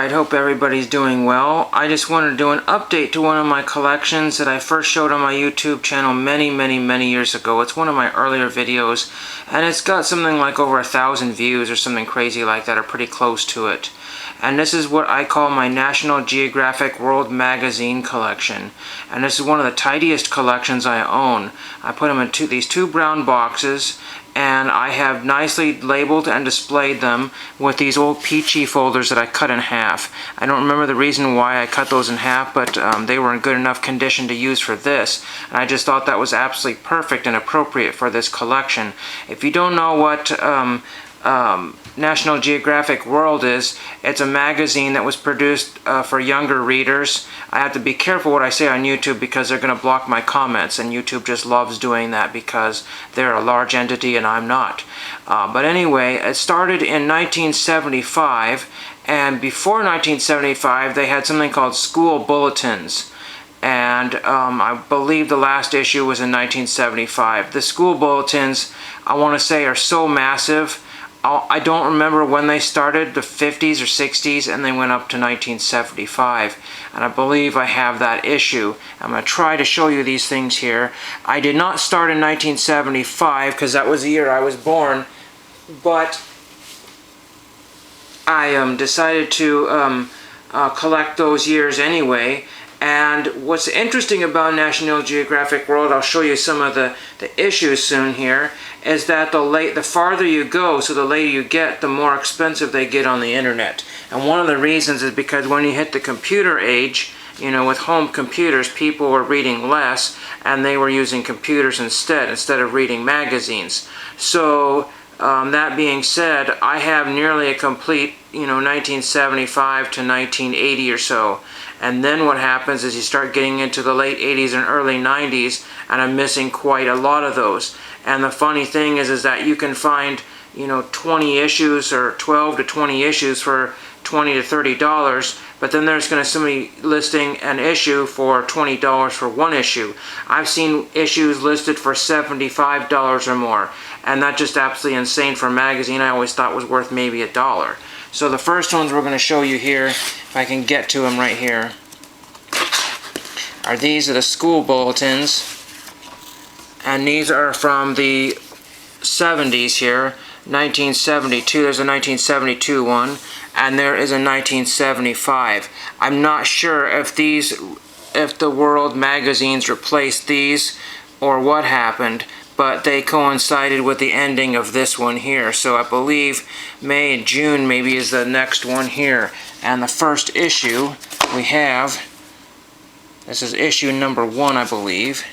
Alright, hope everybody's doing well. I just wanted to do an update to one of my collections that I first showed on my YouTube channel many years ago. It's one of my earlier videos, and it's got something like over 1,000 views or something crazy like that, or pretty close to it. And this is what I call my National Geographic World Magazine collection. And this is one of the tidiest collections I own. I put them in these two brown boxes, and I have nicely labeled and displayed them with these old peachy folders that I cut in half. I don't remember the reason why I cut those in half, but they were in good enough condition to use for this, and I just thought that was absolutely perfect and appropriate for this collection. If you don't know what National Geographic World is, it's a magazine that was produced for younger readers. I have to be careful what I say on YouTube because they're going to block my comments, and YouTube just loves doing that because they're a large entity and I'm not. But anyway, it started in 1975, and before 1975 they had something called school bulletins. And I believe the last issue was in 1975. The school bulletins, I want to say, are so massive. I don't remember when they started, the 50s or 60s, and they went up to 1975. And I believe I have that issue. I'm going to try to show you these things here. I did not start in 1975 because that was the year I was born, but I decided to collect those years anyway. And what's interesting about National Geographic World, I'll show you some of the issues soon here, is that the farther you go, so the later you get, the more expensive they get on the internet. And one of the reasons is because when you hit the computer age, you know, with home computers, people were reading less, and they were using computers instead of reading magazines. So that being said, I have nearly a complete, 1975 to 1980 or so. And then what happens is you start getting into the late 80s and early 90s, and I'm missing quite a lot of those. And the funny thing is that you can find, 20 issues or 12 to 20 issues for $20 to $30, but then there's going to somebody listing an issue for $20 for one issue. I've seen issues listed for $75 or more, and that's just absolutely insane for a magazine I always thought was worth maybe $1. So the first ones we're going to show you here, if I can get to them right here, these are the school bulletins, and these are from the 70s here, 1972. There's a 1972 one, and there is a 1975. I'm not sure if the World magazines replaced these or what happened, but they coincided with the ending of this one here. So I believe May and June maybe is the next one here. And the first issue we have, this is issue number 1, I believe.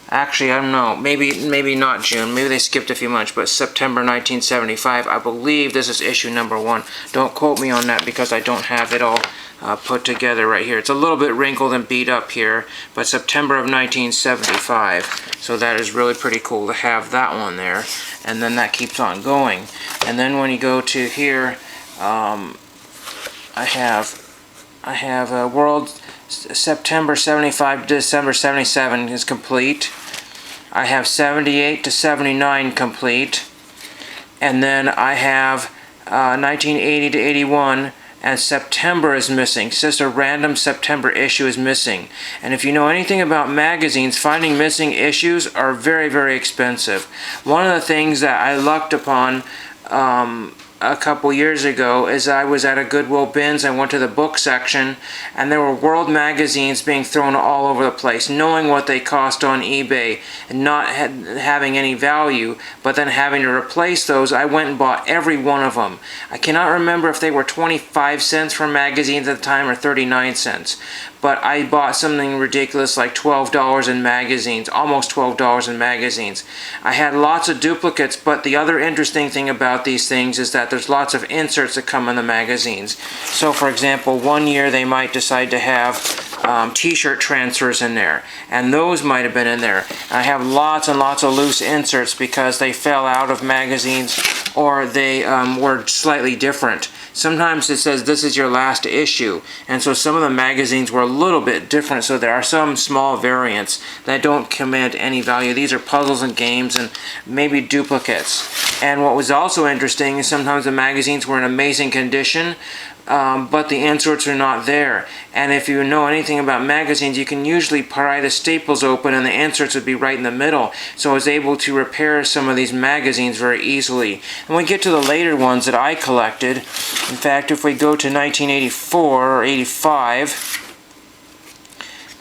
Actually, I don't know, maybe not June, maybe they skipped a few months, but September 1975, I believe this is issue number 1. Don't quote me on that because I don't have it all put together right here. It's a little bit wrinkled and beat up here, but September of 1975. So that is really pretty cool to have that one there. And then that keeps on going. And then when you go to here, I have a World September 75 to December 77 is complete. I have 78 to 79 complete. And then I have 1980 to 81, and September is missing. It's just a random September issue is missing. And if you know anything about magazines, finding missing issues are very expensive. One of the things that I lucked upon a couple years ago is I was at a Goodwill bins. I went to the book section, and there were World magazines being thrown all over the place, knowing what they cost on eBay and not having any value, but then having to replace those. I went and bought every one of them. I cannot remember if they were 25 cents for magazines at the time or 39 cents, but I bought something ridiculous like $12 in magazines, almost $12 in magazines. I had lots of duplicates, but the other interesting thing about these things is that there's lots of inserts that come in the magazines. So for example, one year they might decide to have t-shirt transfers in there, and those might have been in there. And I have lots and lots of loose inserts because they fell out of magazines or they were slightly different. Sometimes it says this is your last issue, and so some of the magazines were a little bit different, so there are some small variants that don't command any value. These are puzzles and games and maybe duplicates. And what was also interesting is sometimes the magazines were in amazing condition, but the inserts are not there. And if you know anything about magazines, you can usually pry the staples open and the inserts would be right in the middle. So I was able to repair some of these magazines very easily. And we get to the later ones that I collected. In fact, if we go to 1984 or 85,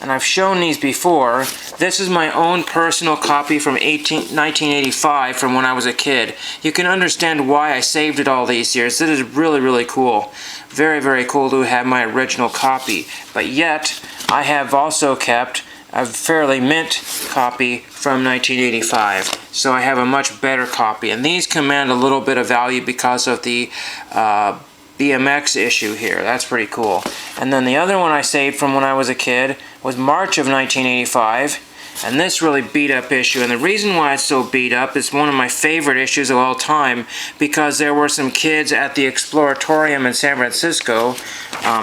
and I've shown these before. This is my own personal copy from 1985 from when I was a kid. You can understand why I saved it all these years. This is really, really cool. Very, very cool to have my original copy. But yet, I have also kept a fairly mint copy from 1985. So I have a much better copy. And these command a little bit of value because of the BMX issue here. That's pretty cool. And then the other one I saved from when I was a kid was March of 1985, and this really beat up issue. And the reason why it's so beat up is one of my favorite issues of all time, because there were some kids at the Exploratorium in San Francisco.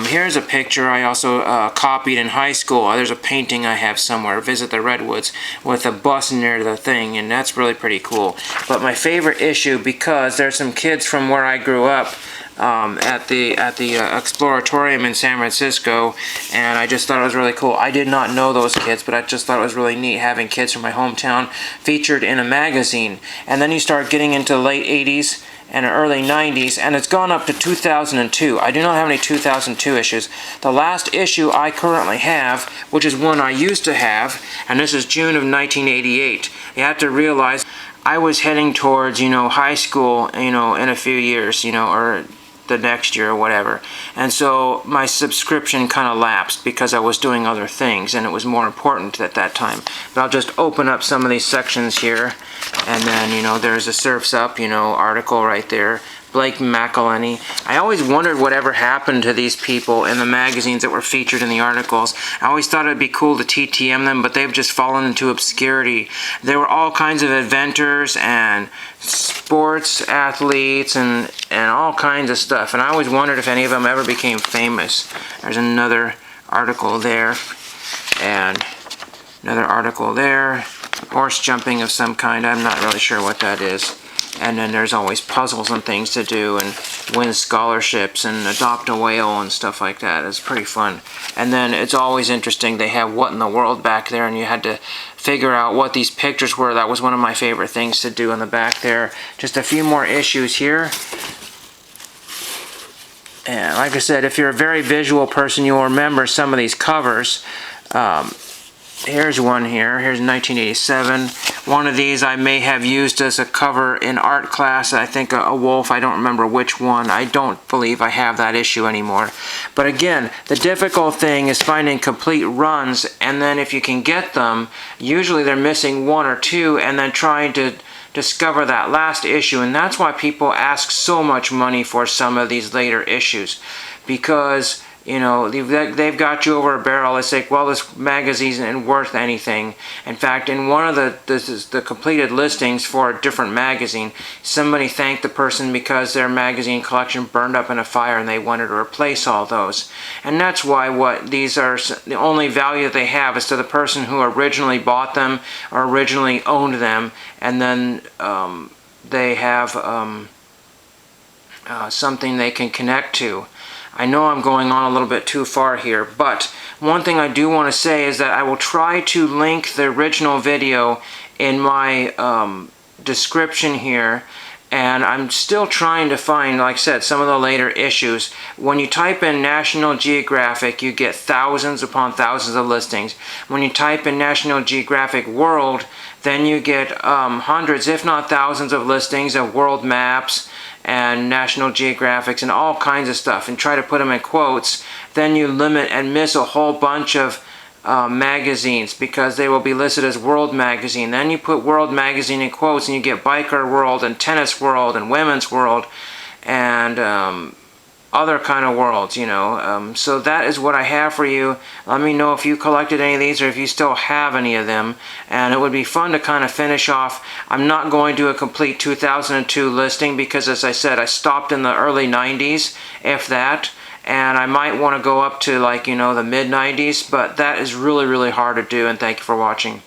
Here's a picture I also copied in high school. There's a painting I have somewhere, Visit the Redwoods, with a bus near the thing, and that's really pretty cool. But my favorite issue, because there's some kids from where I grew up at the Exploratorium in San Francisco, and I just thought it was really cool. I did not know those kids, but I just thought it was really neat having kids from my hometown featured in a magazine. And then you start getting into the late 80s and early 90s, and it's gone up to 2002. I do not have any 2002 issues. The last issue I currently have, which is one I used to have, and this is June of 1988. You have to realize I was heading towards, high school, in a few years, or the next year or whatever. And so my subscription kind of lapsed because I was doing other things and it was more important at that time. But I'll just open up some of these sections here, and then, there's a Surf's Up, article right there. Blake McElhenney. I always wondered whatever happened to these people in the magazines that were featured in the articles. I always thought it'd be cool to TTM them, but they've just fallen into obscurity. There were all kinds of inventors and sports athletes and all kinds of stuff, and I always wondered if any of them ever became famous. There's another article there, and another article there. Horse jumping of some kind. I'm not really sure what that is. And then there's always puzzles and things to do, and win scholarships and adopt a whale and stuff like that. It's pretty fun. And then it's always interesting. They have What in the World back there, and you had to figure out what these pictures were. That was one of my favorite things to do in the back there. Just a few more issues here. And like I said, if you're a very visual person, you'll remember some of these covers. Here's one here. Here's 1987. One of these I may have used as a cover in art class. I think a wolf. I don't remember which one. I don't believe I have that issue anymore. But again, the difficult thing is finding complete runs, and then if you can get them, usually they're missing one or two, and then trying to discover that last issue. And that's why people ask so much money for some of these later issues, because they've got you over a barrel. It's like, well, this magazine isn't worth anything. In fact, in one of the completed listings for a different magazine, somebody thanked the person because their magazine collection burned up in a fire and they wanted to replace all those. And that's why what these are, the only value that they have is to the person who originally bought them or originally owned them, and then they have something they can connect to. I know I'm going on a little bit too far here, but one thing I do want to say is that I will try to link the original video in my description here, and I'm still trying to find, like I said, some of the later issues. When you type in National Geographic, you get thousands upon thousands of listings. When you type in National Geographic World, then you get hundreds, if not thousands, of listings of world maps and National Geographics and all kinds of stuff, and try to put them in quotes. Then you limit and miss a whole bunch of magazines because they will be listed as World Magazine. Then you put World Magazine in quotes and you get Biker World and Tennis World and Women's World and other kind of worlds, so that is what I have for you. Let me know if you collected any of these or if you still have any of them, and it would be fun to kind of finish off. I'm not going to do a complete 2002 listing because, as I said, I stopped in the early 90s, if that, and I might want to go up to, like, the mid 90s, but that is really, really hard to do. And thank you for watching.